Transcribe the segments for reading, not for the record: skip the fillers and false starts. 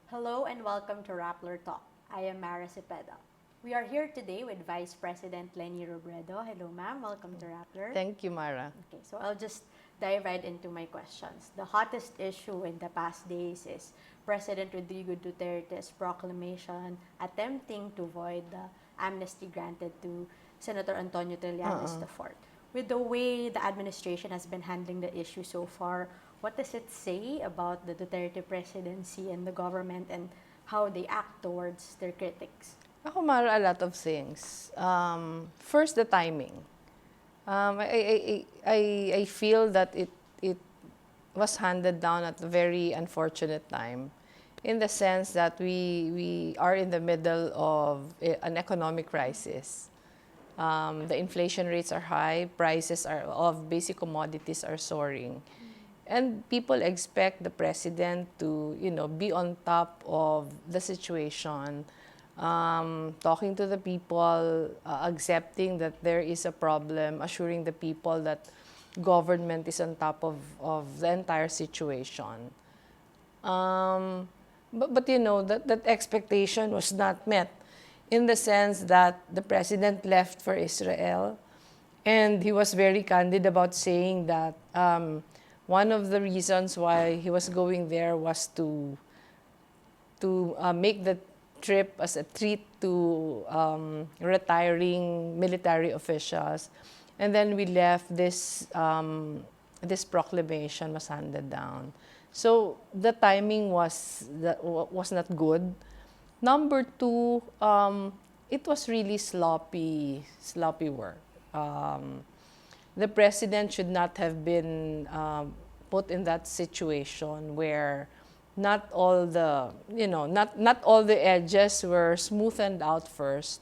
Hello and welcome to Rappler Talk. I am Mara Cepeda. We are here today with Vice President Leni Robredo. Hello, ma'am. Welcome to Rappler. Thank you, Mara. Okay, so I'll just dive right into my questions. The hottest issue in the past days is President Rodrigo Duterte's proclamation attempting to void the amnesty granted to Senator Antonio Trillanes IV. With the way the administration has been handling the issue so far, what does it say about the Duterte presidency and the government and how they act towards their critics? Ako, Mara, a lot of things. First, the timing. I feel that it was handed down at a very unfortunate time, in the sense that we are in the middle of an economic crisis. The inflation rates are high, prices of basic commodities are soaring. And people expect the president to, be on top of the situation, talking to the people, accepting that there is a problem, assuring the people that government is on top of the entire situation. But that expectation was not met, in the sense that the president left for Israel, and he was very candid about saying that one of the reasons why he was going there was to make the trip as a treat to retiring military officials. And then we left, this proclamation was handed down. So the timing was not good. Number two, it was really sloppy work. The president should not have been put in that situation where not all the edges were smoothened out first.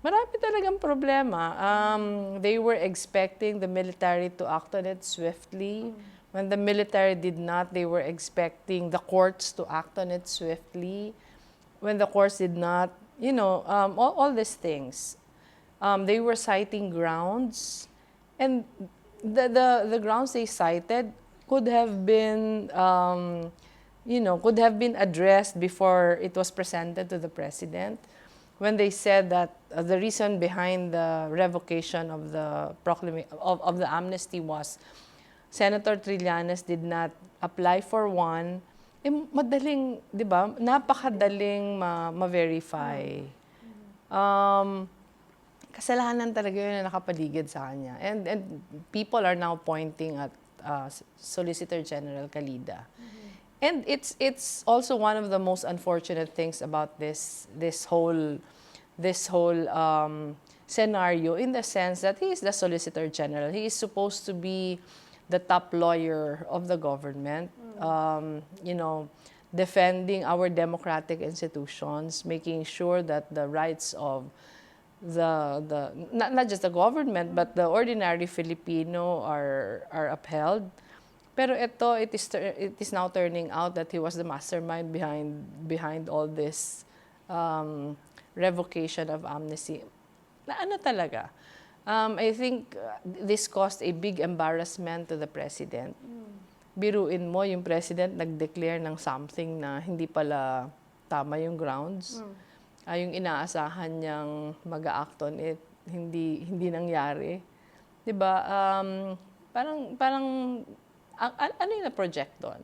Marami talagang problema. They were expecting the military to act on it swiftly. When the military did not, they were expecting the courts to act on it swiftly. When the courts did not, all these things. They were citing grounds, and the grounds they cited could have been addressed before it was presented to the president, when they said that the reason behind the revocation of the of the amnesty was Senator Trillanes did not apply for one. Madaling, 'di ba? Napakadaling ma-verify. Kasalanan talaga yun na nakapaligid sa kanya. And people are now pointing at Solicitor General Calida. And it's also one of the most unfortunate things about this whole scenario, in the sense that he is the Solicitor General. He is supposed to be the top lawyer of the government, defending our democratic institutions, making sure that the rights of not just the government but the ordinary Filipino are upheld. Pero it is now turning out that he was the mastermind behind all this revocation of amnesty. Na ano talaga? I think this caused a big embarrassment to the president. Biruin mo, yung president nag-declare ng something na hindi pala tama yung grounds. Yung inaasahan niyang mag-act on it, hindi nangyari. 'Di ba? Parang ano yung na-project doon?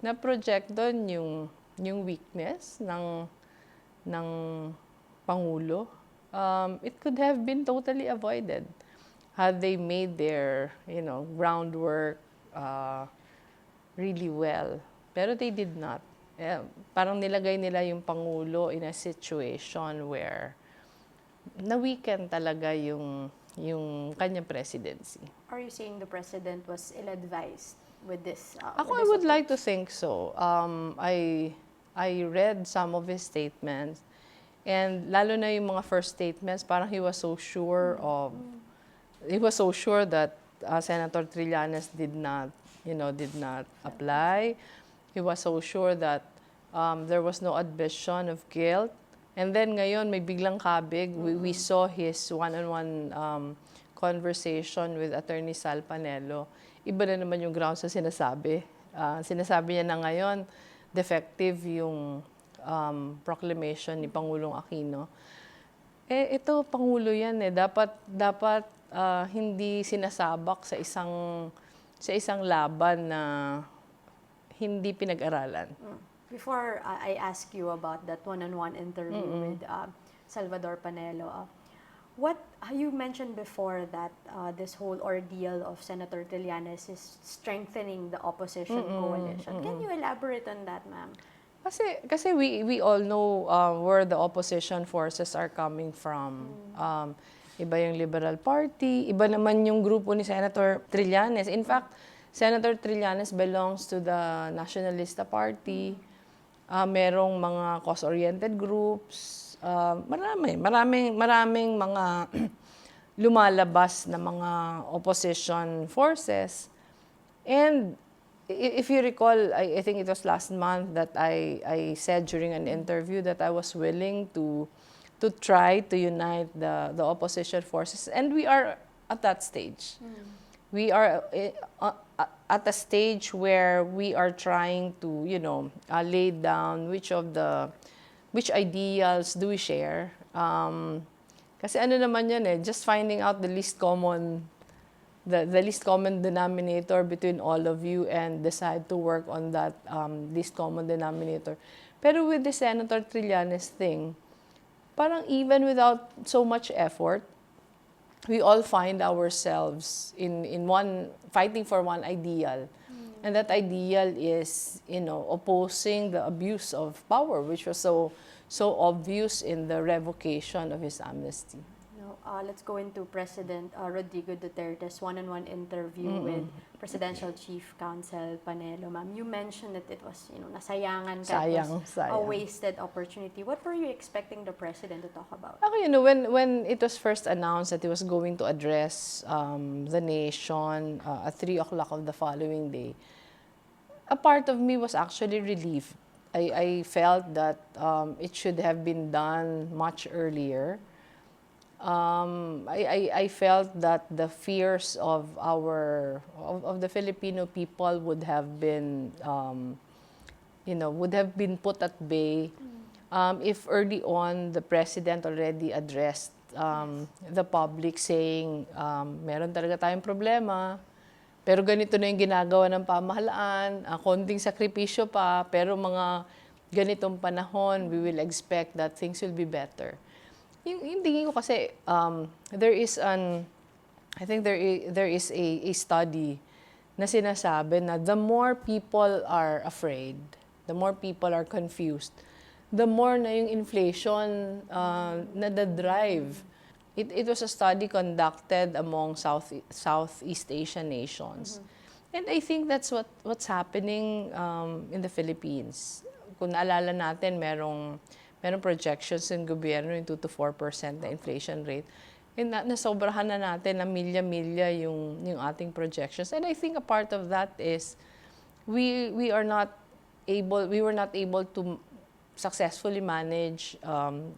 Na-project doon yung weakness ng Pangulo. It could have been totally avoided had they made their, groundwork really well. Pero they did not. Parang nilagay nila yung Pangulo in a situation where na-weaken talaga yung kanyang presidency. Are you saying the president was ill-advised with this? Ako, I would like to think so. I read some of his statements, and lalo na yung mga first statements, parang he was so sure that Senator Trillanes did not apply. He was so sure that there was no admission of guilt. And then ngayon, may biglang kabig. We saw his one-on-one conversation with Attorney Sal Panelo. Iba na naman yung grounds na sinasabi. Sinasabi niya na ngayon, defective yung proclamation ni Pangulong Aquino, ito, Pangulo yan dapat hindi sinasabak sa isang laban na hindi pinag-aralan. Before I ask you about that one-on-one interview with Salvador Panelo, what you mentioned before that this whole ordeal of Senator Trillanes is strengthening the opposition coalition. Can you elaborate on that, ma'am? Kasi we all know where the opposition forces are coming from. Iba yung Liberal Party, iba naman yung grupo ni Senator Trillanes. In fact, Senator Trillanes belongs to the Nationalista Party. Merong mga cause-oriented groups. Maraming mga lumalabas na mga opposition forces. And if you recall, I think it was last month that I said during an interview that I was willing to try to unite the opposition forces, and we are at that stage. We are at a stage where we are trying to, lay down which ideals do we share. Kasi ano naman yan just finding out the least common denominator between all of you and decide to work on that least common denominator. Pero with the Senator Trillanes thing, parang even without so much effort, we all find ourselves in fighting for one ideal. And that ideal is, opposing the abuse of power, which was so obvious in the revocation of his amnesty. Let's go into President Rodrigo Duterte's one-on-one interview with Presidential Chief Counsel Panelo. Ma'am, you mentioned that it was, nasayangan ka. Sayang. A wasted opportunity. What were you expecting the President to talk about? Okay, when it was first announced that he was going to address the nation at 3 o'clock of the following day, a part of me was actually relieved. I felt that it should have been done much earlier. I felt that the fears of the Filipino people would have been put at bay if early on the president already addressed the public saying meron talaga tayong problema, pero ganito na yung ginagawa ng pamahalaan, konting sakripisyo pa, pero mga ganitong panahon we will expect that things will be better. Yung tingin ko kasi, there is a study na sinasabi na the more people are afraid, the more people are confused, the more na yung inflation na-drive. It was a study conducted among Southeast Asian nations. And I think that's what's happening in the Philippines. Kung naalala natin, merong projections ng gobyerno yung 2 to 4% na inflation rate. And nasobrahan na natin na milya-milya yung ating projections. And I think a part of that is we were not able to successfully manage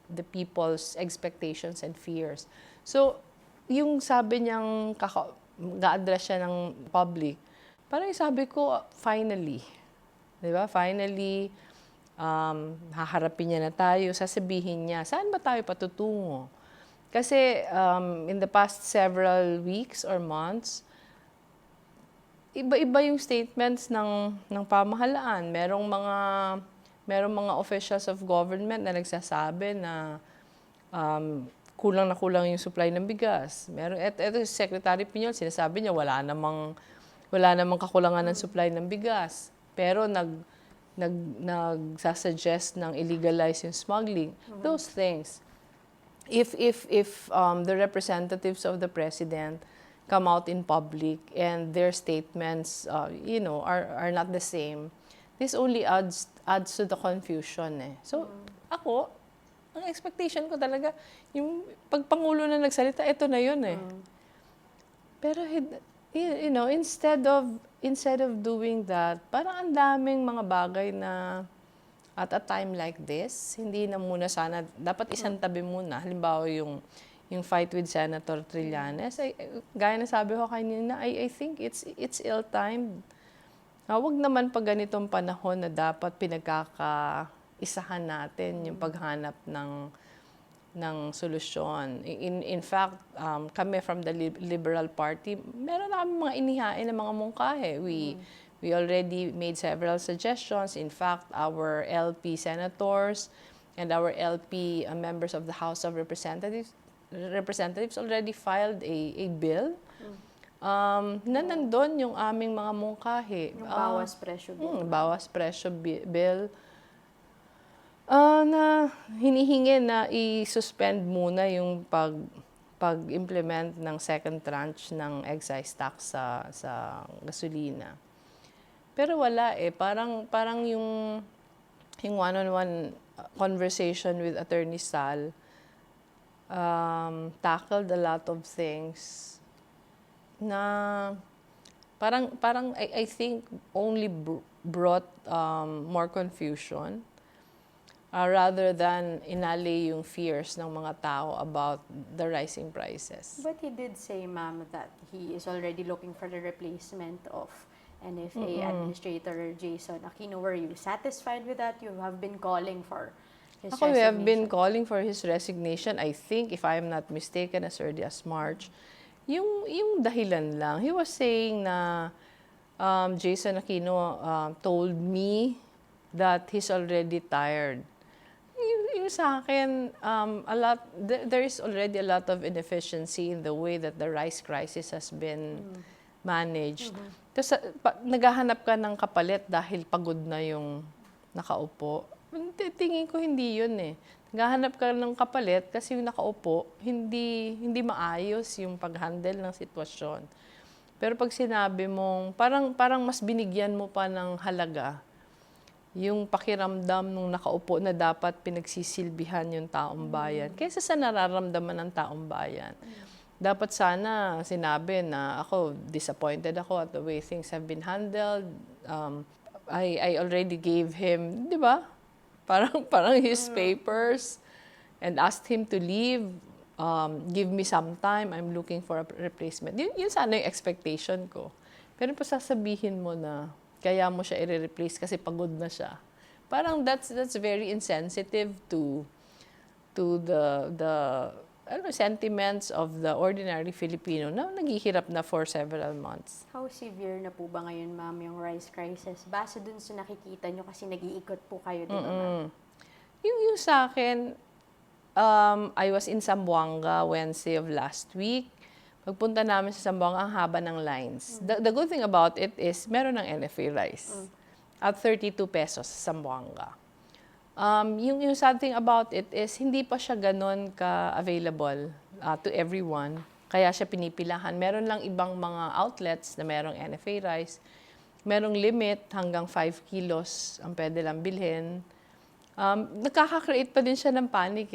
the people's expectations and fears. So, yung sabi niyang ga-address siya ng public, parang sabi ko, finally, di ba? Finally, haharapin niya na tayo, sasabihin niya, saan ba tayo patutungo? Kasi in the past several weeks or months, iba-iba yung statements ng pamahalaan. Merong mga officials of government na nagsasabi na kulang na kulang yung supply ng bigas. Ito si Secretary Piñol, sinasabi niya wala namang kakulangan ng supply ng bigas. Pero nagsasuggest ng illegalize yung smuggling. Those things. If the representatives of the president come out in public and their statements are not the same, this only adds to the confusion. So ako, ang expectation ko talaga yung pagpangulo na nagsalita, ito na yun Pero instead of doing that, parang ang daming mga bagay na at a time like this, hindi na muna sana, dapat isang tabi muna. Halimbawa yung fight with Senator Trillanes, gaya na sabi ko kanina, I think it's ill-timed. Huwag naman pag ganitong panahon na dapat isahan natin yung paghanap ng solusyon. In fact, kami from the Liberal Party, meron na kami mga inihain na mga mungkahe. We already made several suggestions. In fact, our LP senators and our LP members of the House of Representatives already filed a bill na nandun yung aming mga mungkahi. Yung bawas presyo bill. Bawas presyo bill. Na hinihingi na i-suspend muna yung pag-implement ng second tranche ng excise tax sa gasolina. Pero wala parang yung one-on-one conversation with Attorney Sal tackled a lot of things na parang I think only brought more confusion rather than inali yung fears ng mga tao about the rising prices. But he did say, ma'am, that he is already looking for the replacement of NFA Administrator Jason Aquino. Were you satisfied with that? You have been calling for his resignation. We have been calling for his resignation, I think, if I am not mistaken, as early as March. Yung dahilan lang. He was saying na Jason Aquino told me that he's already tired. Yung sa akin, there is already a lot of inefficiency in the way that the rice crisis has been managed. Tapos naghahanap ka ng kapalit dahil pagod na yung nakaupo. Tingin ko hindi yun eh. Naghahanap ka ng kapalit kasi yung nakaupo, hindi maayos yung pag-handle ng sitwasyon. Pero pag sinabi mong, parang mas binigyan mo pa ng halaga yung pakiramdam nung nakaupo na dapat pinagsisilbihan yung taong bayan kaysa sa nararamdaman ng taong bayan. Dapat sana sinabi na ako, disappointed ako at the way things have been handled. I already gave him, di ba? Parang his papers and asked him to leave. Give me some time. I'm looking for a replacement. Yun sana yung expectation ko. Pero pa sasabihin mo na kaya mo siya i-replace kasi pagod na siya. Parang that's very insensitive to the sentiments of the ordinary Filipino na naghihirap na for several months. How severe na po ba ngayon, ma'am, yung rice crisis? Base dun sa nakikita nyo kasi nag-iikot po kayo, di ba, ma'am? Yung sa akin, I was in Zamboanga Wednesday of last week. Pagpunta namin sa Zamboanga, ang haba ng lines. The good thing about it is meron ng NFA rice at 32 pesos sa Zamboanga. Yung sad thing about it is hindi pa siya ganon ka-available to everyone. Kaya siya pinipilahan. Meron lang ibang mga outlets na merong NFA rice. Merong limit hanggang 5 kilos ang pwede lang bilhin. Nakaka-create pa din siya ng panic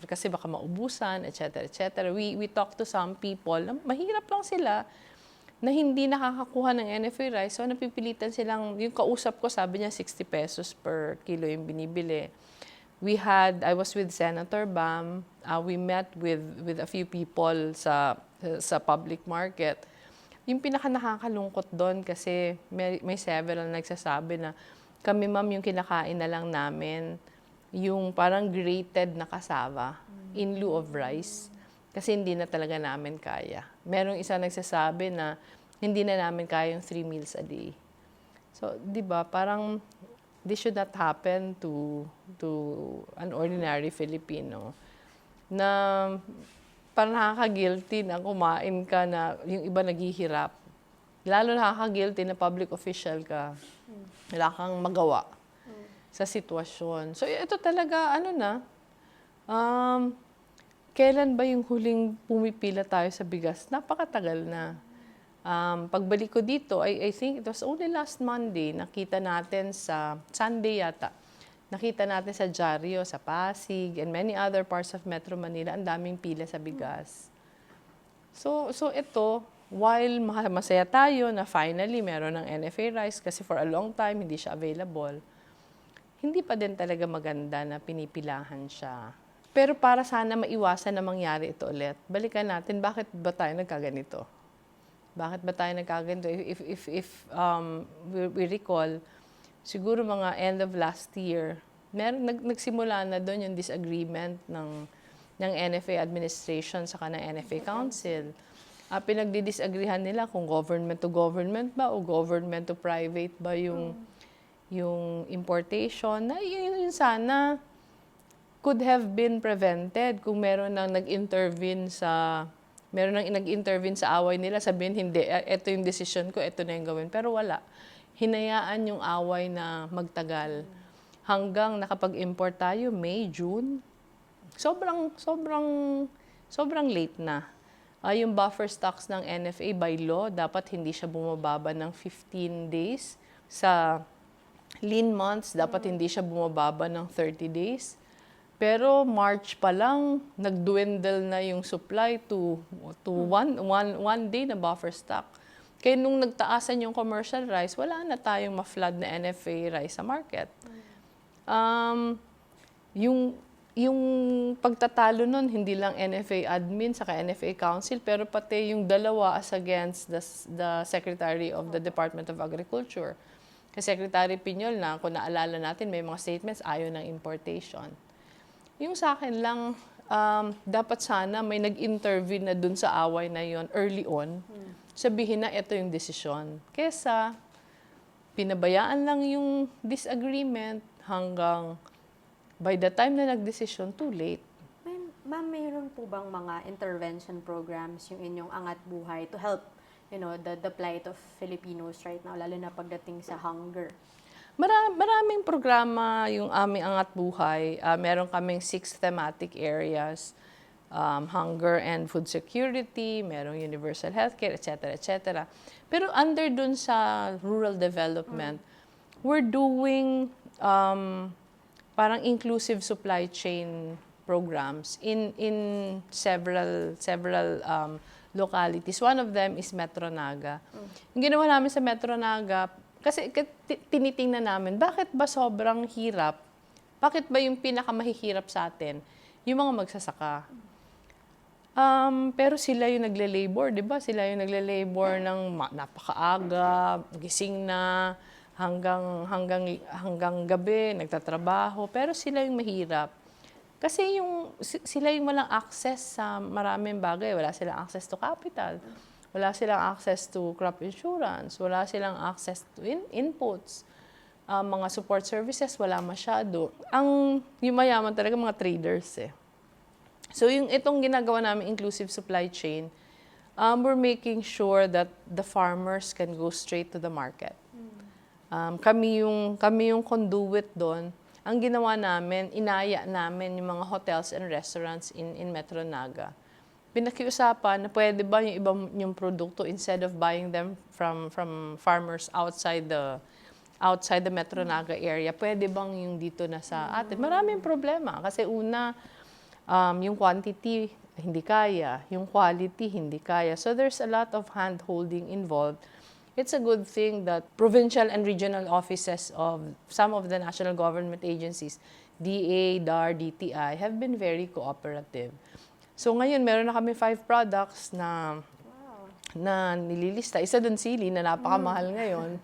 kasi baka maubusan, etc. etc. We talk to some people, mahirap lang sila na hindi nakakakuha ng NFA rice. So, napipilitan silang, yung kausap ko, sabi niya 60 pesos per kilo yung binibili. I was with Senator Bam. We met with a few people sa public market. Yung pinaka nakakalungkot doon kasi may several nagsasabi na kami, ma'am, yung kinakain na lang namin yung parang grated na cassava in lieu of rice kasi hindi na talaga namin kaya. Merong isa nagsasabi na hindi na namin kaya yung 3 meals a day. So, di ba, parang this should not happen to an ordinary Filipino na parang nakaka-guilty na kumain ka na yung iba naghihirap. Lalo nakaka-guilty na public official ka. Wala kang magawa sa sitwasyon. So, ito talaga, kailan ba yung huling pumipila tayo sa bigas? Napakatagal na. Pagbalik ko dito, I think it was only last Monday, nakita natin sa Sunday yata, nakita natin sa Diaryo, sa Pasig, and many other parts of Metro Manila, ang daming pila sa bigas. So ito, while masaya tayo na finally meron ng NFA rice kasi for a long time hindi siya available, hindi pa din talaga maganda na pinipilahan siya. Pero para sana maiwasan na mangyari ito ulit, balikan natin bakit ba tayo nagkaganito? Bakit ba tayo nagkaganito? If we recall, siguro mga end of last year, nagsimula na doon yung disagreement ng NFA administration sa ng NFA Council. Pinagdidisagreehan nila kung government to government ba o government to private ba yung importation. Na yun sana could have been prevented kung meron nang nag-intervene sa away nila, sabihin hindi, ito yung decision ko, ito na yung gawin. Pero wala. Hinayaan yung away na magtagal. Hanggang nakapag-import tayo, May, June. Sobrang late na. Yung buffer stocks ng NFA by law, dapat hindi siya bumababa ng 15 days. Sa lean months, dapat hindi siya bumababa ng 30 days. Pero March pa lang, nag-dwindle na yung supply to one day na buffer stock. Kaya nung nagtaasan yung commercial rice, wala na tayong ma-flood na NFA rice sa market. Yung pagtatalo nun, hindi lang NFA admin saka NFA council, pero pati yung dalawa as against the Secretary of the Department of Agriculture. Kasi Secretary Piñol na, kung naalala natin, may mga statements ayaw ng importation. Yung sa akin lang, dapat sana may nag-intervene na dun sa away na yon early on, sabihin na ito yung desisyon. Kesa pinabayaan lang yung disagreement hanggang by the time na nag-decision, too late. Ma'am, mayroon po bang mga intervention programs yung inyong Angat Buhay to help, the plight of Filipinos right now, lalo na pagdating sa hunger? Maraming programa yung aming Angat Buhay. Meron kaming 6 thematic areas. Hunger and food security, merong universal healthcare, etc., etc. Pero under dun sa rural development, we're doing parang inclusive supply chain programs in several localities. One of them is Metro Naga. Yung ginawa namin sa Metro Naga, kasi tinitingnan namin, bakit ba sobrang hirap? Bakit ba yung pinakamahihirap sa atin? Yung mga magsasaka. Pero sila yung nagle-labor, di ba? Sila yung nagle-labor ng napakaaga, gising na, hanggang gabi, nagtatrabaho. Pero sila yung mahirap. Kasi sila yung walang access sa maraming bagay. Wala silang access to capital. Wala silang access to crop insurance. Wala silang access to inputs. Mga support services, wala masyado. Yung mayaman talaga, mga traders eh. So itong ginagawa namin inclusive supply chain, we're making sure that the farmers can go straight to the market. Kami yung conduit doon. Ang ginawa namin, inaya namin yung mga hotels and restaurants in Metro Naga. Pinakiusapan na pwede ba yung ibang yung produkto instead of buying them from farmers outside the Metro Naga area, pwede bang yung dito na sa atin? Maraming problema kasi yung quantity hindi kaya, yung quality hindi kaya. So there's a lot of hand-holding involved. It's a good thing that provincial and regional offices of some of the national government agencies, DA, DAR, DTI, have been very cooperative. So ngayon, meron na kami 5 products na nililista. Isa dun sili na napakamahal ngayon.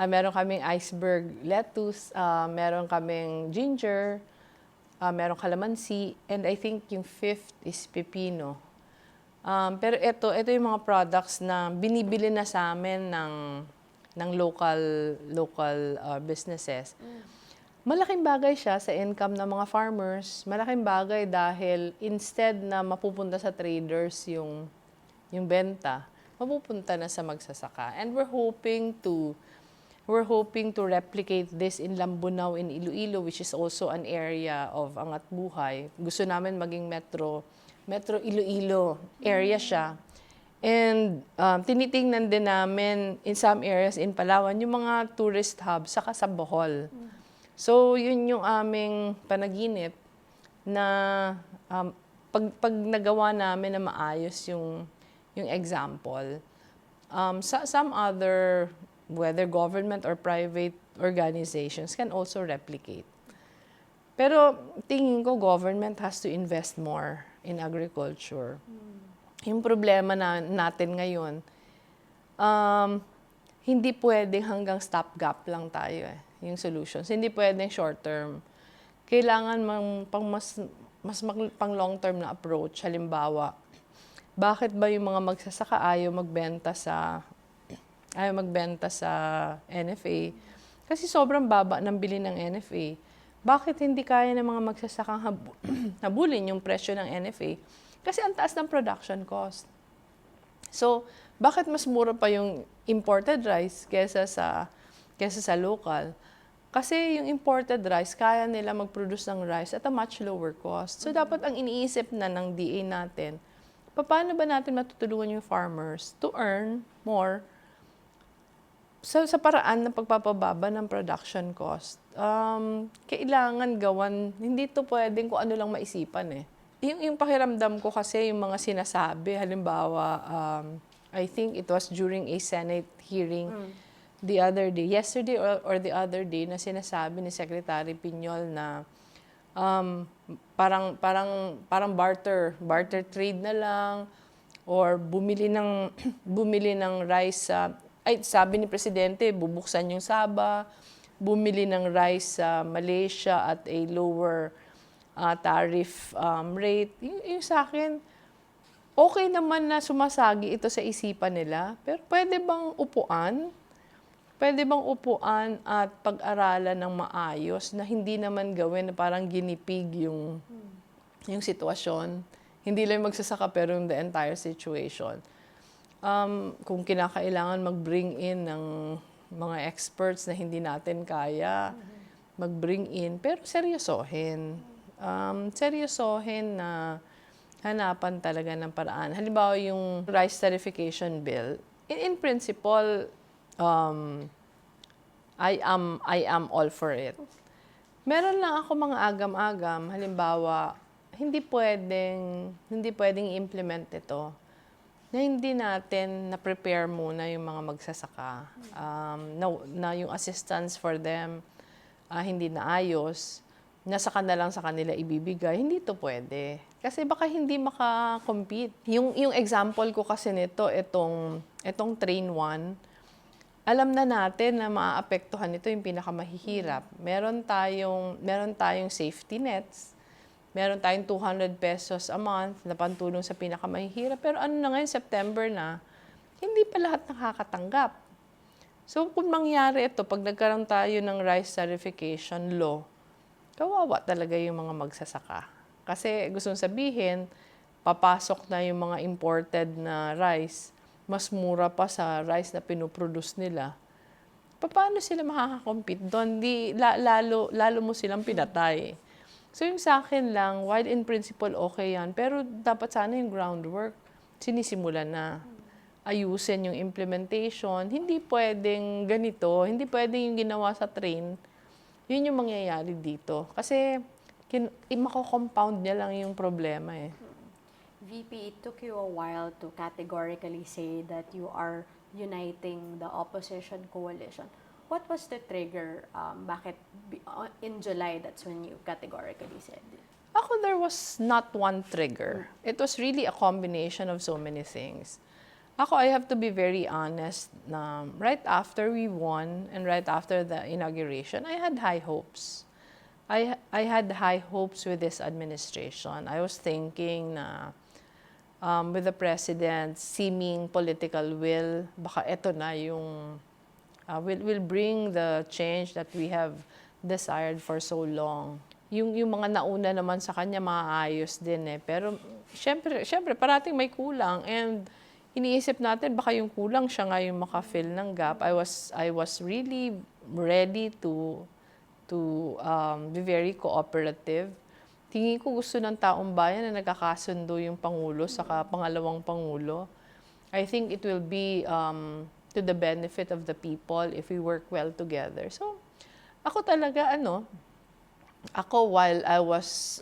Meron kaming iceberg lettuce, meron kaming ginger, merong calamansi, and I think yung 5th is pepino. Pero ito yung mga products na binibili na sa amin ng local businesses. Malaking bagay siya sa income ng mga farmers. Malaking bagay dahil instead na mapupunta sa traders yung benta, mapupunta na sa magsasaka. And we're hoping to replicate this in Lambunaw, in Iloilo, which is also an area of Angat Buhay. Gusto namin maging Metro Iloilo area siya. And tinitingnan din namin in some areas in Palawan, yung mga tourist hubs, saka sa Bohol. So, yun yung aming panaginip na pag nagawa namin na maayos yung example, some other whether government or private organizations can also replicate. Pero tingin ko government has to invest more in agriculture. Yung problema natin ngayon, hindi pwedeng hanggang stopgap lang tayo yung solutions. Hindi pwedeng short term. kailangan pang long-term na approach. Halimbawa, bakit ba yung mga magsasaka ayaw magbenta sa NFA? Kasi sobrang baba ng bili ng NFA. Bakit hindi kaya ng mga magsasakang habulin yung presyo ng NFA? Kasi ang taas ng production cost. So, bakit mas mura pa yung imported rice kesa sa local? Kasi yung imported rice, kaya nila mag-produce ng rice at a much lower cost. So, dapat ang iniisip na ng DA natin, paano ba natin matutulungan yung farmers to earn more sa paraan ng pagpapababa ng production cost? Kailangan gawan, hindi to pwedeng kung ano lang maisipan eh. Yung pakiramdam ko kasi yung mga sinasabi, halimbawa, I think it was during a Senate hearing the other day, yesterday or the other day, na sinasabi ni Secretary Piñol na parang barter trade na lang, or bumili ng rice sabi ni Presidente, bubuksan yung Saba, bumili ng rice sa Malaysia at a lower tariff rate. Yung sa akin, okay naman na sumasagi ito sa isipan nila, pero pwede bang upuan? Pwede bang upuan at pag-aralan ng maayos na hindi naman gawin na parang ginipig yung sitwasyon? Hindi lang magsasaka pero yung the entire situation. Kung kinakailangan mag-bring in ng mga experts na hindi natin kaya, mag-bring in, pero seryosohin. Seryosohin na hanapan talaga ng paraan. Halimbawa, yung rice certification bill, in principle, I am all for it. Meron lang ako mga agam-agam, halimbawa, hindi pwedeng i-implement ito na hindi natin na-prepare muna yung mga magsasaka. Na yung assistance for them hindi naayos, nasa lang sa kanila ibibigay, hindi to pwede. Kasi baka hindi maka-compete. Yung example ko kasi nito, itong Train 1, alam na natin na maaapektuhan nito yung pinakamahihirap. Meron tayong safety nets, meron tayong 200 pesos a month na pantulong sa pinakamahihirap. Pero ano na ngayon, September na, hindi pa lahat nakakatanggap. So kung mangyari ito, pag nagkaroon tayo ng rice certification law, kawawa talaga yung mga magsasaka. Kasi gustong sabihin, papasok na yung mga imported na rice, mas mura pa sa rice na pinoproduce nila. Paano sila makakakompete doon? Lalo mo silang pinatay. So yung sa akin lang, while in principle okay yan, pero dapat sana yung groundwork, sinisimulan na. Ayusin yung implementation. Hindi pwedeng ganito, hindi pwedeng yung ginawa sa train. Yun yung mangyayari dito. Kasi mako-compound niya lang yung problema eh. VP, it took you a while to categorically say that you are uniting the opposition coalition. What was the trigger? Bakit in July, that's when you categorically said it? There was not one trigger. It was really a combination of so many things. I have to be very honest na right after we won and right after the inauguration, I had high hopes. I had high hopes with this administration. I was thinking na with the President's seeming political will, baka ito na yung will bring the change that we have desired for so long. Yung mga nauna naman sa kanya maayos din eh. Pero syempre parating may kulang, and iniisip natin baka yung kulang siya nga yung maka-fill ng gap. I was really ready to be very cooperative. Tingin ko gusto ng taong bayan na nagkakasundo yung Pangulo saka pangalawang Pangulo. I think it will be to the benefit of the people if we work well together. So, while I was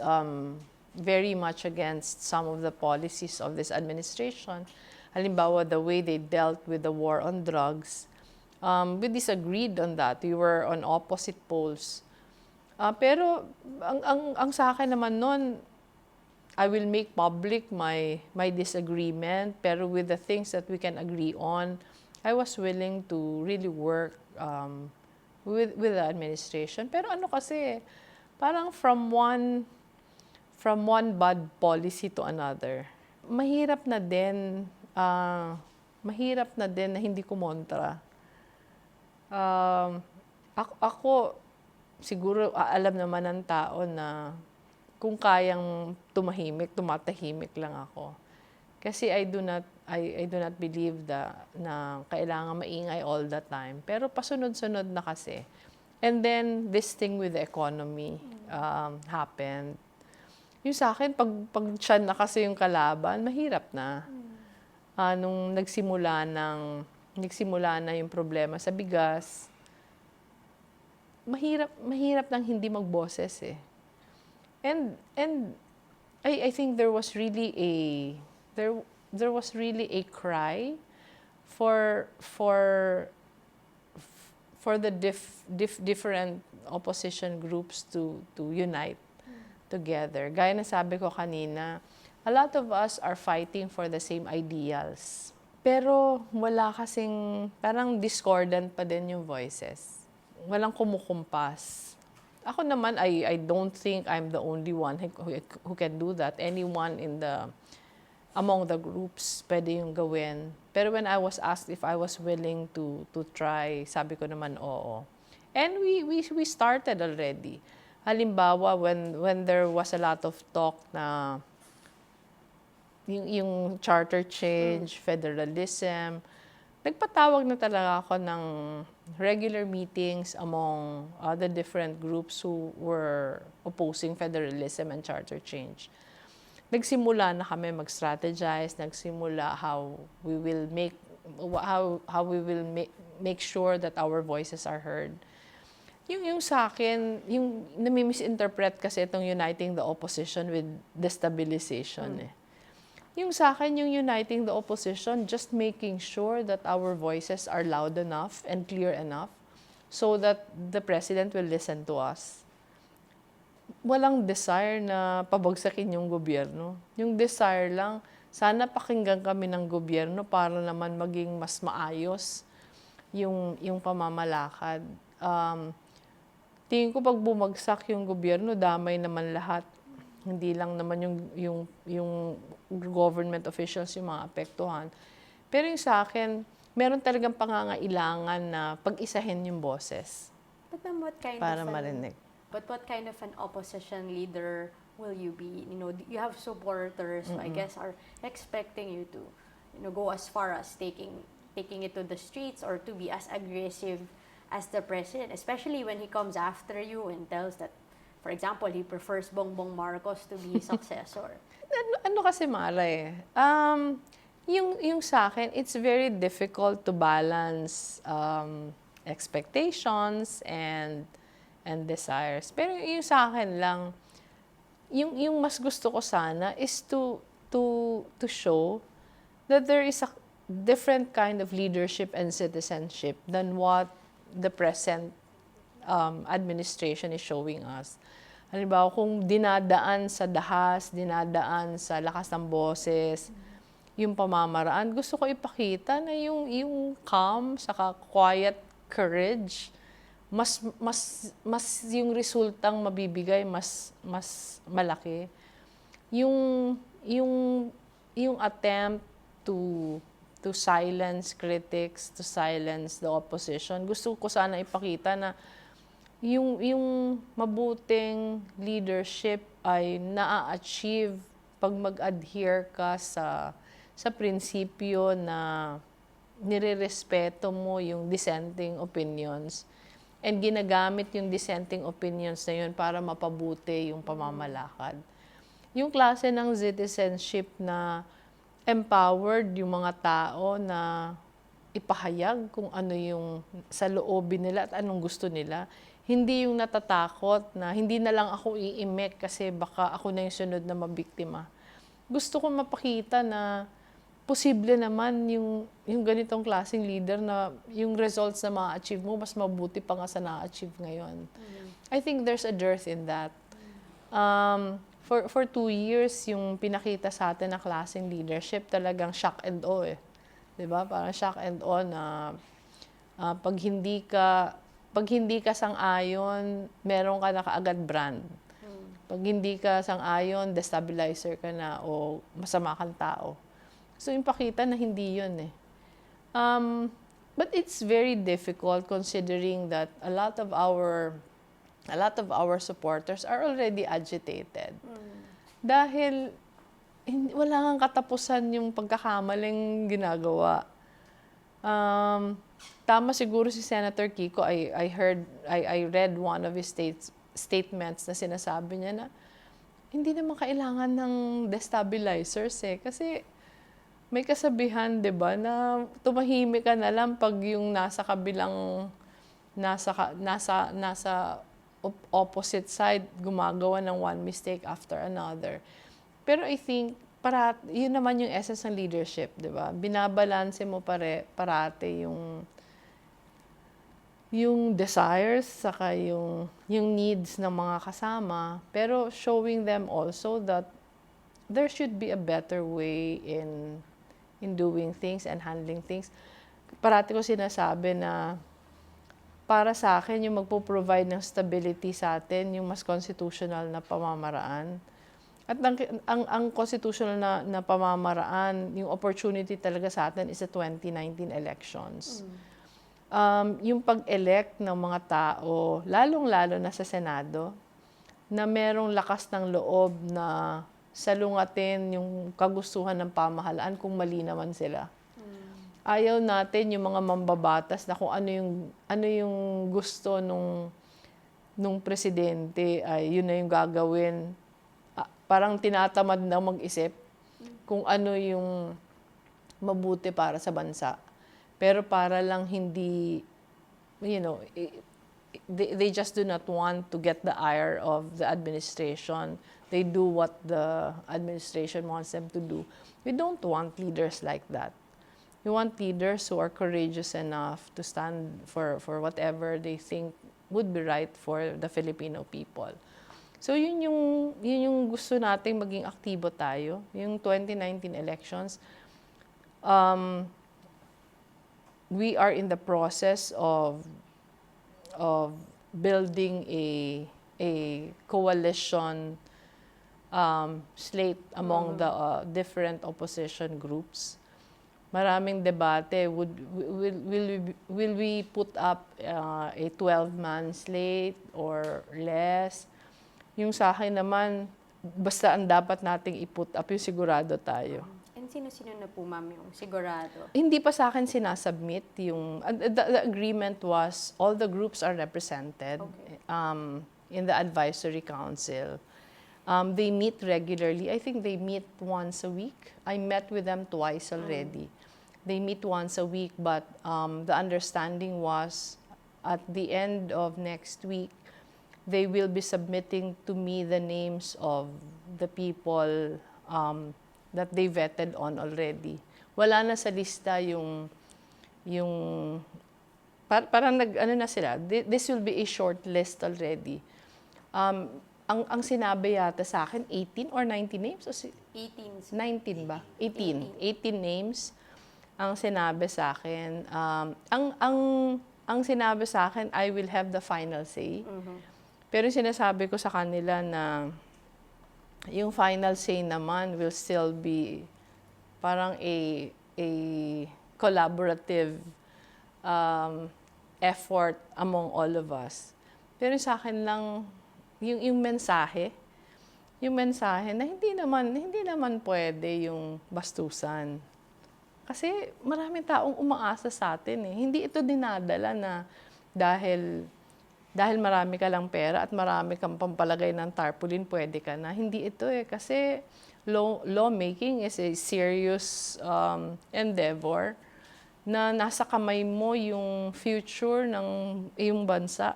very much against some of the policies of this administration, halimbawa the way they dealt with the war on drugs, we disagreed on that. We were on opposite poles. Pero ang sa akin naman noon, I will make public my disagreement, pero with the things that we can agree on, I was willing to really work with the administration. Pero kasi, parang from one bad policy to another. Mahirap na din, na hindi kumontra. Ako, siguro alam naman ng tao na kung kayang tumatahimik lang ako. Kasi I do not believe na kailangan maingay all the time. Pero pasunod-sunod na kasi. And then, this thing with the economy happened. Yung sa akin, pag siya na kasi yung kalaban, mahirap na. Nung nagsimula na yung problema sa bigas, mahirap nang hindi magboses eh. And I think there was really a cry for the different opposition groups to unite together. Gaya na sabi ko kanina, a lot of us are fighting for the same ideals. Pero wala kasing, parang discordant pa din yung voices. Walang kumukumpas. Ako naman, I don't think I'm the only one who can do that. Anyone among the groups, pwede yung gawin. Pero when I was asked if I was willing to try, sabi ko naman oo. And we started already. Halimbawa, when there was a lot of talk na yung charter change, federalism, nagpatawag na talaga ako ng regular meetings among the different groups who were opposing federalism and charter change. Nagsimula na kami mag-strategize, nagsimula how we will make sure that our voices are heard. Yung sa akin, yung nami-misinterpret kasi itong uniting the opposition with destabilization eh. Yung sa akin, yung uniting the opposition, just making sure that our voices are loud enough and clear enough so that the president will listen to us. Walang desire na pabagsakin yung gobyerno. Yung desire lang, sana pakinggan kami ng gobyerno para naman maging mas maayos yung pamamalakad. Tingin ko pag bumagsak yung gobyerno, damay naman lahat. Hindi lang naman yung government officials yung mga apektuhan. Pero yung sa akin, meron talagang pangangailangan na pag-isahin yung boses. But then para marinig. But what kind of an opposition leader will you be? You have supporters who I guess are expecting you to, go as far as taking it to the streets or to be as aggressive as the president, especially when he comes after you and tells that, for example, he prefers Bongbong Marcos to be successor. Ano kasi Mara eh, yung sa akin, it's very difficult to balance expectations and desires. Pero yung sa akin lang, yung mas gusto ko sana is to show that there is a different kind of leadership and citizenship than what the present administration is showing us. Halimbawa, kung dinadaan sa dahas, dinadaan sa lakas ng boses, yung pamamaraan, gusto ko ipakita na yung calm, saka quiet courage, mas yung resultang mabibigay mas malaki. Yung attempt to silence critics, to silence the opposition. Gusto ko sana ipakita na yung mabuting leadership ay na-achieve pag mag-adhere ka sa prinsipyo na nirerespeto mo yung dissenting opinions and ginagamit yung dissenting opinions na yun para mapabuti yung pamamalakad. Yung klase ng citizenship na empowered yung mga tao na ipahayag kung ano yung sa loobin nila at anong gusto nila. Hindi yung natatakot na hindi na lang ako iimek kasi baka ako na yung sunod na mabiktima. Gusto ko mapakita na posible naman yung ganitong klaseng leader na yung results na ma-achieve mo, mas mabuti pa nga sa na-achieve ngayon. I think there's a dearth in that. For 2 years, yung pinakita sa atin na klaseng leadership, talagang shock and awe eh. Diba? Parang shock and awe na pag hindi ka pag hindi ka sang-ayon, meron ka na kaagad brand. Pag hindi ka sang-ayon, destabilizer ka na o masama kang tao. So, ipakita na hindi yun eh. But it's very difficult considering that a lot of our supporters are already agitated. Dahil wala kang katapusan yung pagkakamaling ginagawa. Tama siguro si Senator Kiko. I read one of his statements na sinasabi niya na hindi naman kailangan ng destabilizers eh. Kasi may kasabihan, 'di ba, na tumahimik ka na lang pag yung nasa kabilang nasa opposite side gumagawa ng one mistake after another. Pero I think yun naman yung essence ng leadership, 'di ba? Binabalanse mo parate yung desires saka yung needs ng mga kasama, pero showing them also that there should be a better way in doing things and handling things. Parati ko sinasabi na para sa akin yung magpo-provide ng stability sa atin yung mas constitutional na pamamaraan. At ang constitutional na pamamaraan, yung opportunity talaga sa atin is the 2019 elections. Yung pag-elect ng mga tao, lalong-lalo na sa Senado, na merong lakas ng loob na salungatin yung kagustuhan ng pamahalaan kung mali naman sila. Ayaw natin yung mga mambabatas na kung ano yung gusto nung presidente ay yun na yung gagawin. Parang tinatamad na mag-isip kung ano yung mabuti para sa bansa. Pero para lang hindi, they just do not want to get the ire of the administration. They do what the administration wants them to do. We don't want leaders like that. We want leaders who are courageous enough to stand for whatever they think would be right for the Filipino people. So yun yung gusto nating maging aktibo tayo. Yung 2019 elections, we are in the process of building a coalition slate among the different opposition groups. Maraming debate. Will we put up a 12-man slate or less? Yung sa akin naman, basta ang dapat nating i-put up, yung sigurado tayo. And sino-sino na po, ma'am, yung sigurado? Hindi pa sa akin sinasubmit yung... The agreement was all the groups are represented in the advisory council. They meet regularly. I think they meet once a week. I met with them twice already. They meet once a week, but the understanding was at the end of next week, they will be submitting to me the names of the people that they vetted on already. Wala na sa lista yung parang ano na sila. This will be a short list already. Ang sinabi yata sa akin, 18 or 19 names? O 18. 19 ba? 18. 18 names ang sinabi sa akin. Ang sinabi sa akin, I will have the final say. Pero sinasabi ko sa kanila na yung final say naman will still be parang a collaborative effort among all of us. Pero sa akin lang, yung mensahe na hindi naman pwede yung bastusan. Kasi maraming taong umaasa sa atin eh. Hindi ito dinadala na dahil marami ka lang pera at marami kang pampalagay ng tarpaulin, pwede ka na. Hindi ito eh. Kasi lawmaking is a serious endeavor na nasa kamay mo yung future ng iyong bansa.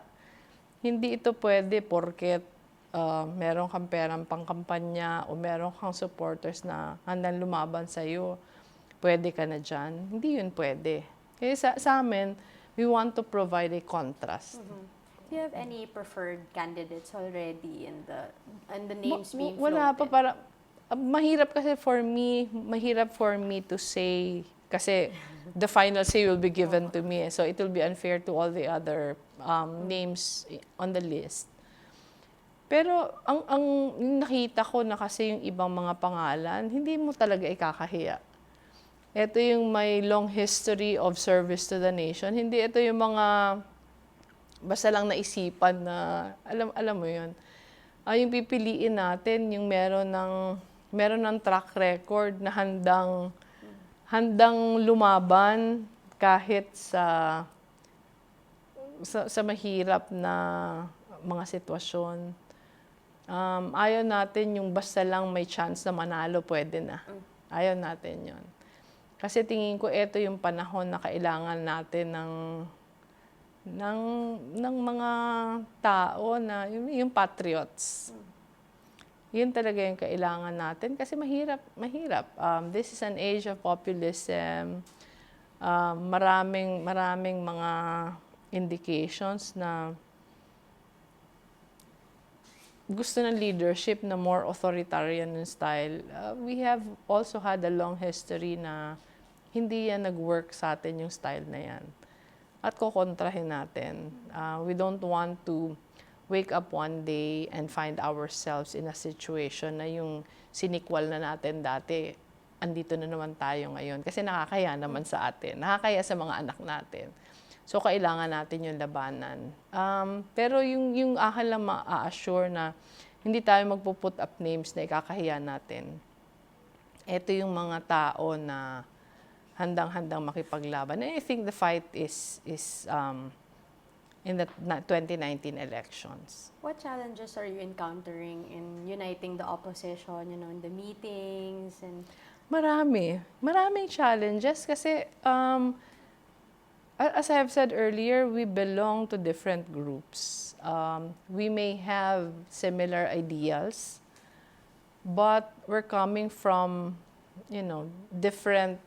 Hindi ito pwede porket meron kang perang pangkampanya o meron kang supporters na handang lumaban sa'yo, pwede ka na dyan. Hindi yun pwede. Kaya sa amin, we want to provide a contrast. Do you have any preferred candidates already and the names being Wala floated? pa. Mahirap kasi for me to say Kasi the final say will be given to me. So it will be unfair to all the other names on the list. Pero ang nakita ko na kasi yung ibang mga pangalan, hindi mo talaga ikakahiya. Ito yung may long history of service to the nation. Hindi ito yung mga basta lang naisipan na alam mo yun. Yung pipiliin natin yung meron ng track record na handang lumaban kahit sa mahirap na mga sitwasyon. Ayaw natin yung basta lang may chance na manalo, pwede na. Ayaw natin yon. Kasi tingin ko ito yung panahon na kailangan natin ng mga tao na yung patriots. Yun talaga yung kailangan natin kasi mahirap. This is an age of populism. Maraming mga indications na gusto ng leadership na more authoritarian in style. We have also had a long history na hindi yan nag-work sa atin yung style na yan. At kukontrahin natin. We don't want to wake up one day and find ourselves in a situation na yung sinikwal na natin dati, andito na naman tayo ngayon. Kasi nakakaya naman sa atin. Nakakaya sa mga anak natin. So, kailangan natin yung labanan. Pero yung akin lang ma-assure na hindi tayo magpo-put up names na ikakahiya natin. Ito yung mga tao na handang-handang makipaglaban. And I think the fight is in the 2019 elections. What challenges are you encountering in uniting the opposition, in the meetings and... Maraming challenges kasi as I have said earlier, we belong to different groups. We may have similar ideals, but we're coming from, different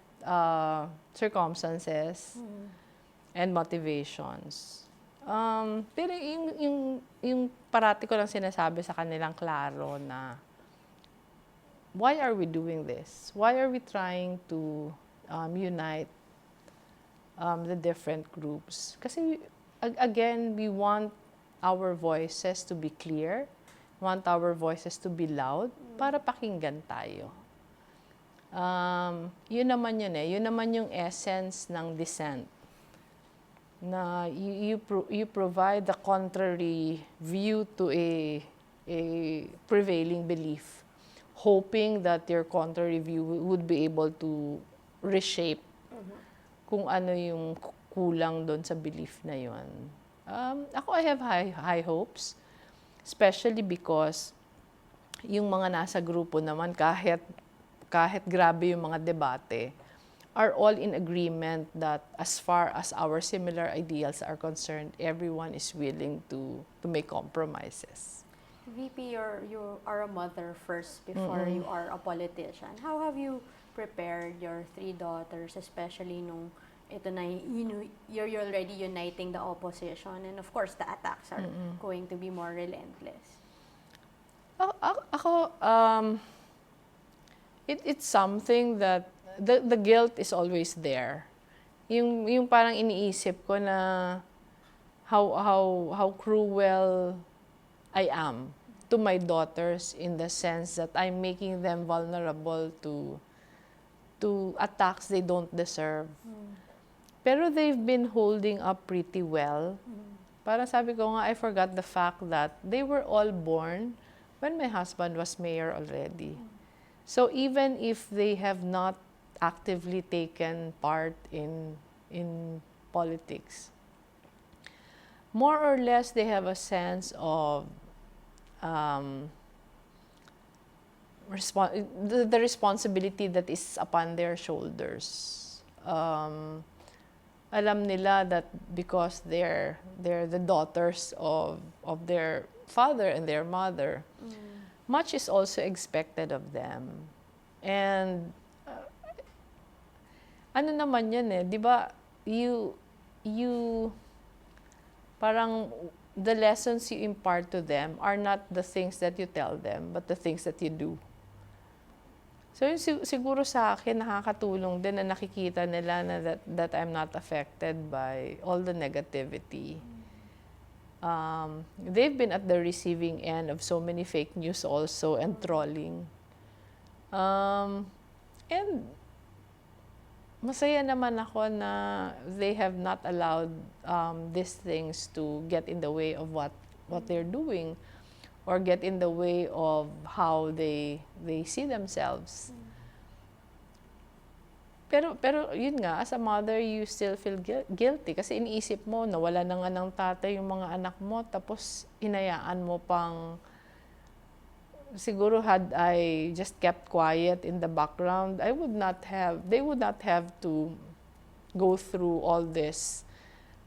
circumstances and motivations. Pero yung parati ko lang sinasabi sa kanilang klaro na, why are we doing this? Why are we trying to unite the different groups? Kasi, again, we want our voices to be clear, want our voices to be loud, para pakinggan tayo. Yun naman yun Yun naman yung essence ng dissent. Na you provide the contrary view to a prevailing belief, hoping that your contrary view would be able to reshape kung ano yung kulang doon sa belief na yun. Ako, I have high hopes, especially because yung mga nasa grupo naman, kahit grabe yung mga debate, are all in agreement that as far as our similar ideals are concerned, everyone is willing to make compromises. VP, you are a mother first before you are a politician. How have you prepared your 3 daughters, especially nung ito na you're already uniting the opposition, and of course the attacks are going to be more relentless? Ako, it's something that the guilt is always there. Yung parang iniisip ko na how cruel I am to my daughters in the sense that I'm making them vulnerable to attacks they don't deserve. Pero they've been holding up pretty well. Parang sabi ko nga, I forgot the fact that they were all born when my husband was mayor already. So even if they have not actively taken part in politics, more or less they have a sense of the responsibility that is upon their shoulders. Alam nila that because they're the daughters of their father and their mother, much is also expected of them. And ano naman yun di ba, you parang the lessons you impart to them are not the things that you tell them, but the things that you do. So yun, siguro sa akin nakakatulong din na nakikita nila na that I'm not affected by all the negativity. They've been at the receiving end of so many fake news also and trolling. And masaya naman ako na they have not allowed these things to get in the way of what they're doing or get in the way of how they see themselves. Pero yun nga, as a mother, you still feel guilty kasi iniisip mo, nawala na nga ng tatay yung mga anak mo, tapos hinayaan mo pang, siguro had I just kept quiet in the background, they would not have to go through all this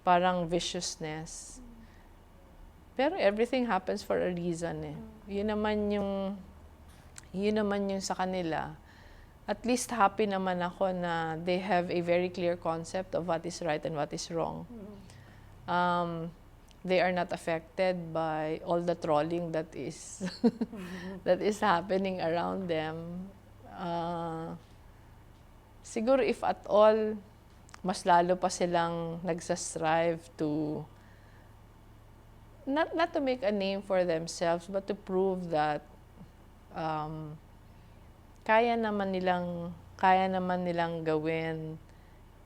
parang viciousness. Pero everything happens for a reason eh. Yun naman yung sa kanila. At least happy naman ako na they have a very clear concept of what is right and what is wrong. They are not affected by all the trolling that is that is happening around them. Siguro if at all, mas lalo pa silang nagsastrive to not to make a name for themselves, but to prove that kaya naman nilang gawin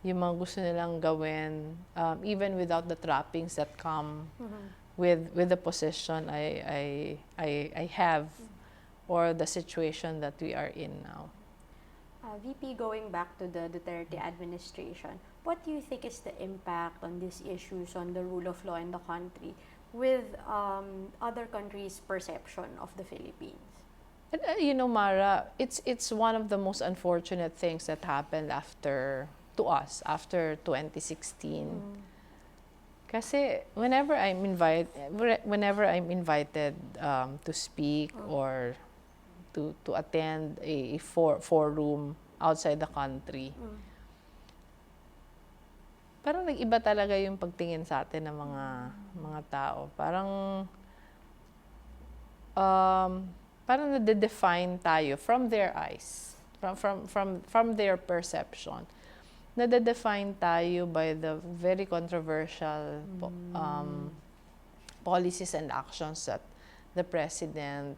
yung mga gusto nilang gawin, even without the trappings that come with the position I have or the situation that we are in now. VP, going back to the Duterte administration, what do you think is the impact on these issues on the rule of law in the country with other countries' perception of the Philippines? And, you know, Mara, it's one of the most unfortunate things that happened after 2016. Kasi whenever I'm invited to speak or to attend a forum outside the country, parang nag-iba talaga yung pagtingin sa atin ng mga tao. Parang nade-define tayo from their eyes, from their perception. Nade-define tayo by the very controversial policies and actions that the president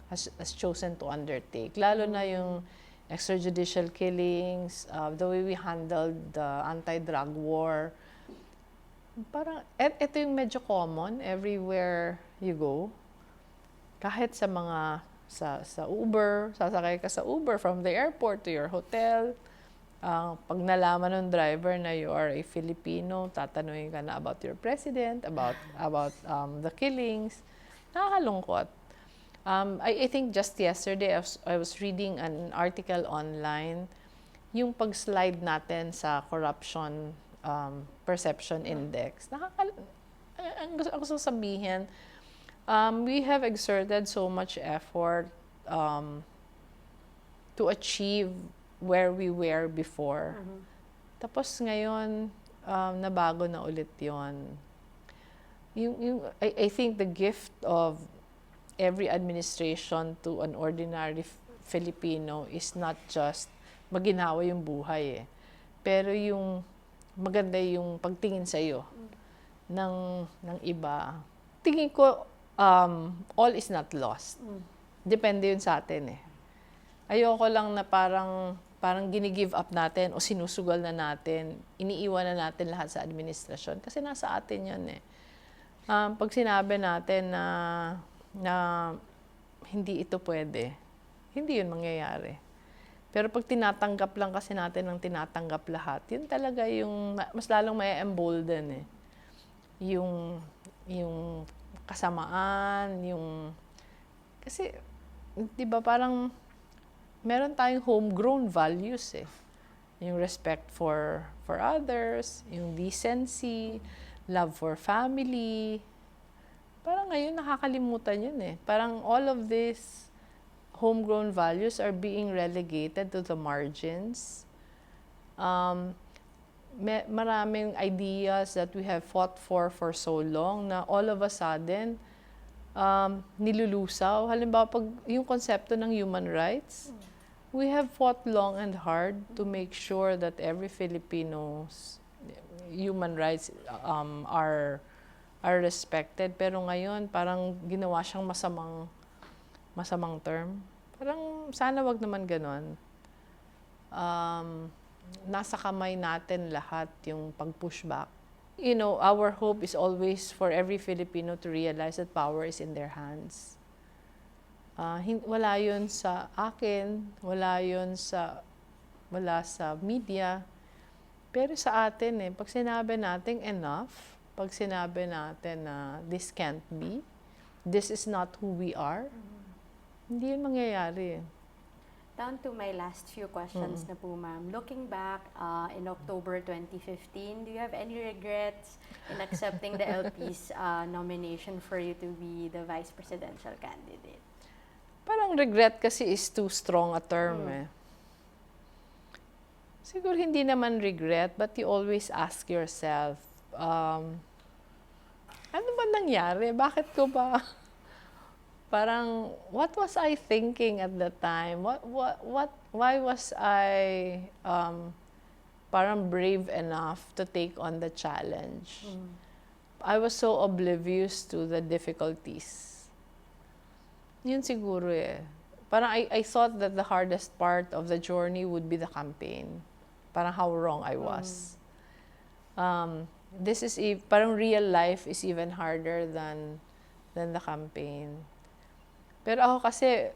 has chosen to undertake. Lalo na yung extrajudicial killings, the way we handled the anti-drug war. Parang, ito yung medyo common everywhere you go. Kahit sa sa Uber, sasakay ka sa Uber from the airport to your hotel. Pag nalaman ng driver na you are a Filipino, tatanungin ka na about your president, about the killings. Nakakalungkot. I think just yesterday, I was reading an article online, yung pag-slide natin sa corruption perception index. Ang gusto sabihin, we have exerted so much effort to achieve where we were before. Tapos ngayon, nabago na ulit yon. I think the gift of every administration to an ordinary Filipino is not just maginhawa yung buhay pero yung maganda yung pagtingin sa iyo ng iba. Tingin ko all is not lost. Depende yun sa atin Ayoko lang na parang gini-give up natin o sinusugal na natin, iniiwan na natin lahat sa administrasyon kasi nasa atin yun pag sinabi natin na hindi ito pwede, hindi yun mangyayari. Pero pag tinatanggap lang kasi natin ng tinatanggap lahat, yun talaga yung mas lalong may embolden yung kasamaan, kasi 'di ba parang meron tayong homegrown values Yung respect for others, yung decency, love for family. Parang ngayon nakakalimutan yun Parang all of these homegrown values are being relegated to the margins. Maraming ideas that we have fought for so long na all of a sudden nilulusaw. Halimbawa, pag yung konsepto ng human rights, we have fought long and hard to make sure that every Filipino's human rights are respected. Pero ngayon, parang ginawa siyang masamang term. Parang sana wag naman ganon. Nasa kamay natin lahat yung pag-pushback. You know, our hope is always for every Filipino to realize that power is in their hands. Wala yun sa akin, wala sa media. Pero sa atin pag sinabi natin enough, pag sinabi natin na this can't be, this is not who we are, hindi yun mangyayari. Down to my last few questions na po, ma'am. Looking back in October 2015, do you have any regrets in accepting the LP's nomination for you to be the vice presidential candidate? Parang regret kasi is too strong a term Siguro hindi naman regret, but you always ask yourself, ano ba nangyari? Bakit ko ba parang what was I thinking at that time? Why was I parang brave enough to take on the challenge? I was so oblivious to the difficulties. Yun siguro Parang I thought that the hardest part of the journey would be the campaign. Parang how wrong I was. This is parang real life is even harder than the campaign. Pero ako kasi,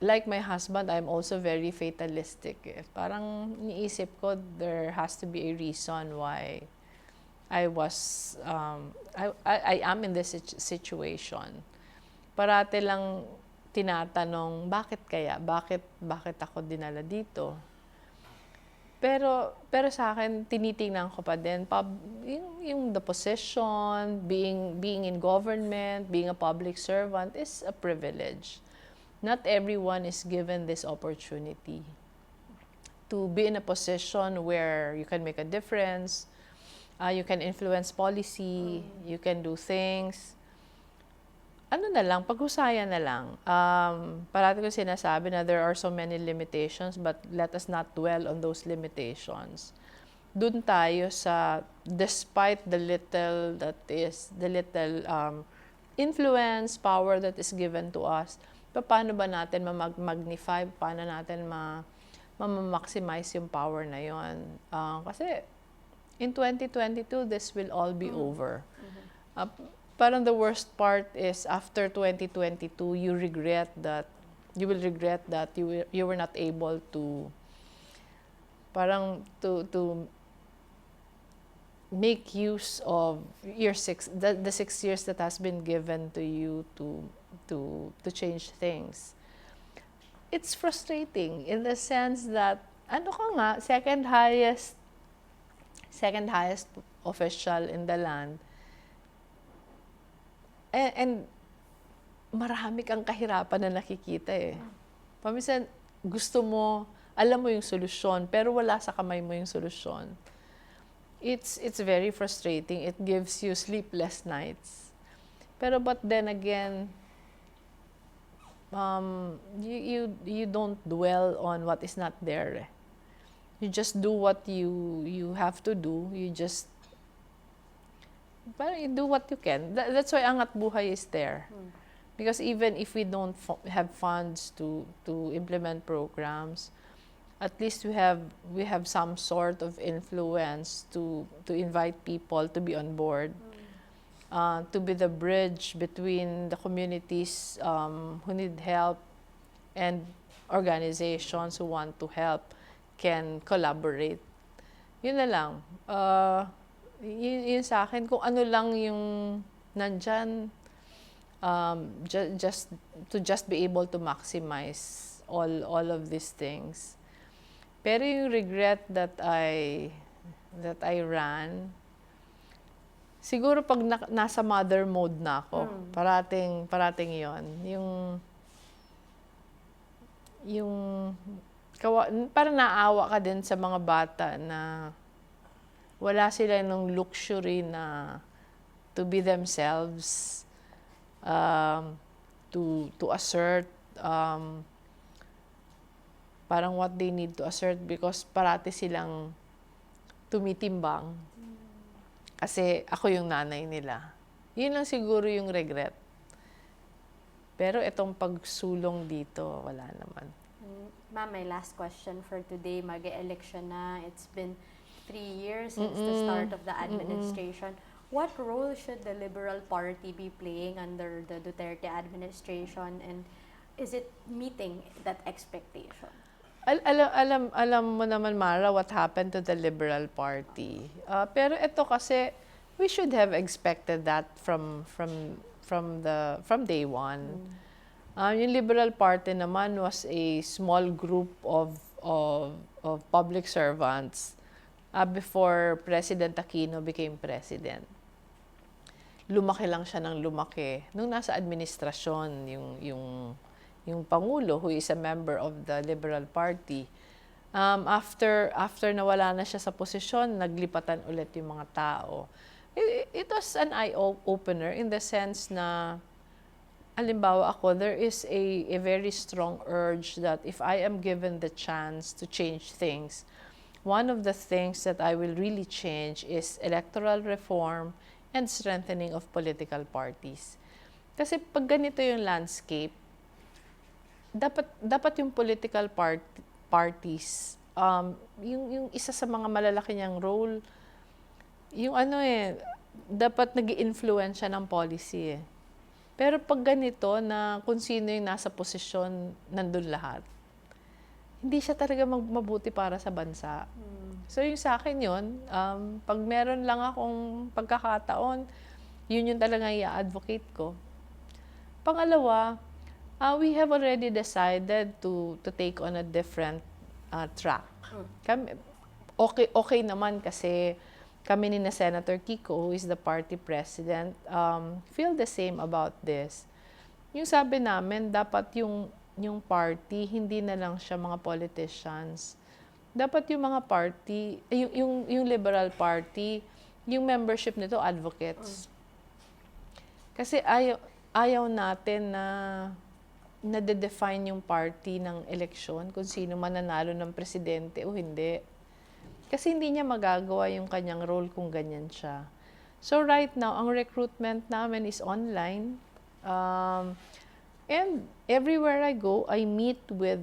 like my husband, I'm also very fatalistic. Parang niisip ko, there has to be a reason why I was, I am in this situation. Parati lang tinatanong, bakit kaya? Bakit ako dinala dito? Pero sa akin, tinitingnan ko pa din, yung the position, being in government, being a public servant is a privilege. Not everyone is given this opportunity to be in a position where you can make a difference, you can influence policy, you can do things. Ano na lang, paghusayan na lang. Parati ko sinasabi na there are so many limitations, but let us not dwell on those limitations. Doon tayo sa, despite the little influence, power that is given to us, paano ba natin magnify, paano natin ma-maximize yung power na yon? Kasi in 2022, this will all be over. Parang the worst part is after 2022, you will regret that you were not able to parang to make use of the 6 years that has been given to you to change things. It's frustrating in the sense that second highest official in the land. And marami kang kahirapan na nakikita Paminsan, gusto mo, alam mo yung solusyon, pero wala sa kamay mo yung solusyon. It's very frustrating. It gives you sleepless nights. But then again, you don't dwell on what is not there. You just do what you have to do. You do what you can. That's why Angat Buhay is there. Because even if we don't have funds to implement programs, at least we have some sort of influence to invite people to be on board, to be the bridge between the communities who need help and organizations who want to help can collaborate. Yun na lang. Yun sa akin, kung ano lang yung nandyan, just be able to maximize all of these things. Pero yung regret that I ran, siguro pag nasa mother mode na ako, parating yon. Parang naawa ka din sa mga bata na wala sila nung luxury na to be themselves, to assert parang what they need to assert because parati silang tumitimbang. Kasi ako yung nanay nila. Yun lang siguro yung regret. Pero itong pagsulong dito, wala naman. Ma'am, my last question for today. Mag-election na. It's been 3 years since the start of the administration. What role should the Liberal Party be playing under the Duterte administration, and is it meeting that expectation? Alam mo naman, Mara, what happened to the Liberal Party. Pero ito kasi, we should have expected that from day one. Yung Liberal Party naman was a small group of public servants before President Aquino became president. Lumaki lang siya ng lumaki. Nung nasa administrasyon, yung Pangulo, who is a member of the Liberal Party, after nawala na siya sa posisyon, naglipatan ulit yung mga tao. It was an eye-opener in the sense na, halimbawa ako, there is a very strong urge that if I am given the chance to change things, one of the things that I will really change is electoral reform and strengthening of political parties. Kasi pag ganito yung landscape, dapat yung political parties, yung isa sa mga malalaki niyang role, yung dapat nag-i-influensya ng policy eh. Pero pag ganito na kung sino yung nasa posisyon, nandun lahat, hindi siya talaga mabuti para sa bansa. So yung sa akin yun, pag meron lang akong pagkakataon, yun yung talaga i-advocate ko. Pangalawa, we have already decided to take on a different track. Okay naman kasi kami ni Senator Kiko, who is the party president, feel the same about this. Yung sabi namin, dapat yung party, hindi na lang siya mga politicians. Dapat yung mga party, yung Liberal Party, yung membership nito, advocates. Kasi ayaw natin na nade-define yung party ng eleksyon kung sino mananalo ng presidente o hindi. Kasi hindi niya magagawa yung kanyang role kung ganyan siya. So right now, ang recruitment namin is online. And everywhere I go, I meet with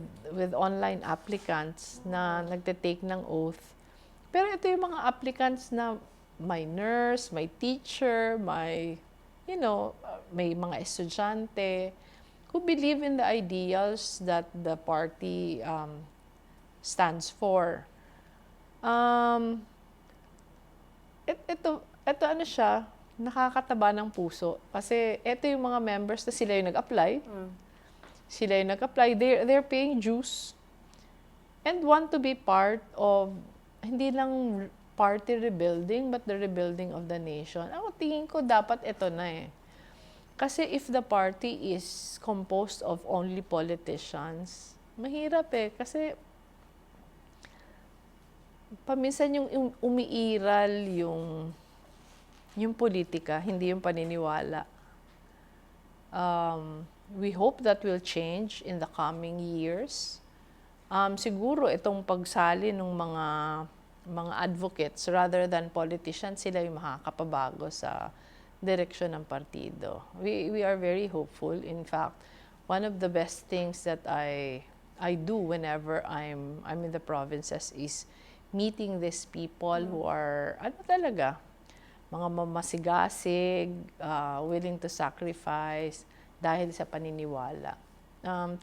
online applicants na nagte-take ng oath. Pero ito yung mga applicants na may nurse, may teacher, may mga estudyante who believe in the ideals that the party stands for. Ito siya, nakakataba ng puso. Kasi ito yung mga members na sila yung nag-apply. Sila yung nag-apply. They're paying dues. And want to be part of, hindi lang party rebuilding, but the rebuilding of the nation. Ako tingin ko dapat ito na eh. Kasi if the party is composed of only politicians, mahirap eh. Kasi paminsan yung umiiral yung politika, hindi yung paniniwala. We hope that will change in the coming years. Siguro itong pagsali ng mga advocates rather than politicians, sila yung makakapabago sa direksyon ng partido. We are very hopeful. In fact, one of the best things that I do whenever I'm in the provinces is meeting these people who are, mga mamasigasig, willing to sacrifice dahil sa paniniwala.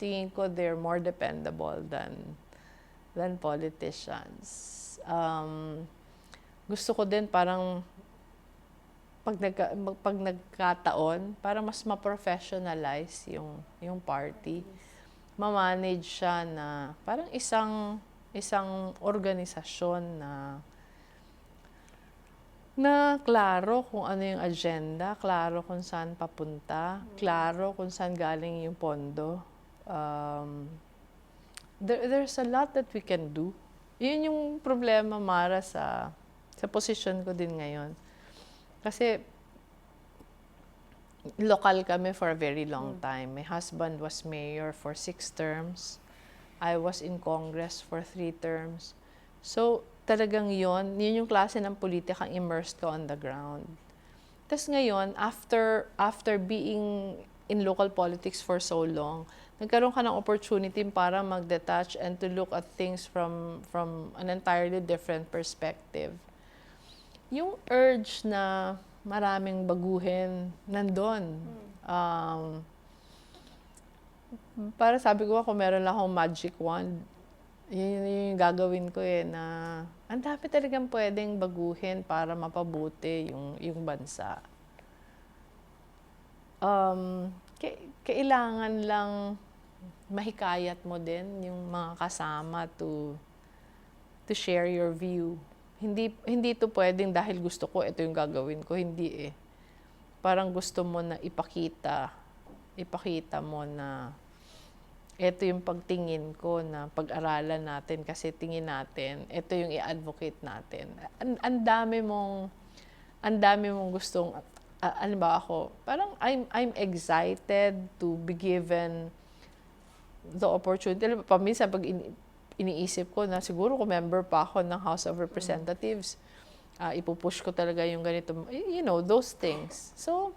Tingin ko they're more dependable than politicians. Gusto ko din parang pag nagkataon, parang mas ma-professionalize yung party. Ma-manage siya na parang isang organisasyon na klaro kung ano yung agenda, klaro kung saan papunta, klaro kung saan galing yung pondo. There's a lot that we can do. Yun yung problema, Mara, sa posisyon ko din ngayon. Kasi lokal kami for a very long time. My husband was mayor for 6 terms. I was in Congress for 3 terms. So, talagang yun yung klase ng politikang immersed ka on the ground. Tapos ngayon, after being in local politics for so long, nagkaroon ka ng opportunity para mag-detach and to look at things from an entirely different perspective. Yung urge na maraming baguhin, nandun. Para sabi ko, kung meron lang akong magic wand, yun yung gagawin ko na ang dami talagang pwedeng baguhin para mapabuti yung bansa. Kailangan lang mahikayat mo din yung mga kasama to share your view. Hindi to pwedeng dahil gusto ko, ito yung gagawin ko. Hindi eh. Parang gusto mo na ipakita mo na ito yung pagtingin ko na pag-aralan natin kasi tingin natin, ito yung i-advocate natin. Ang dami mong gustong, alam ba ako, parang I'm excited to be given the opportunity. Paminsan pag iniisip ko na siguro kung member pa ako ng House of Representatives, ipupush ko talaga yung ganito, those things. So,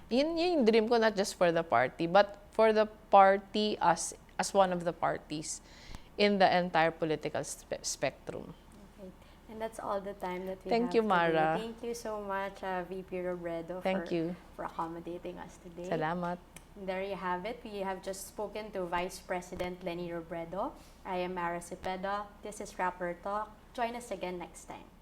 yun yung dream ko, not just for the party, but for the party as one of the parties in the entire political spectrum. Okay. And that's all the time that we Thank have you, Mara. today. Thank you so much, VP Robredo, for accommodating us today. Salamat. And there you have it. We have just spoken to Vice President Leni Robredo. I am Mara Cepeda. This is Rappler Talk. Join us again next time.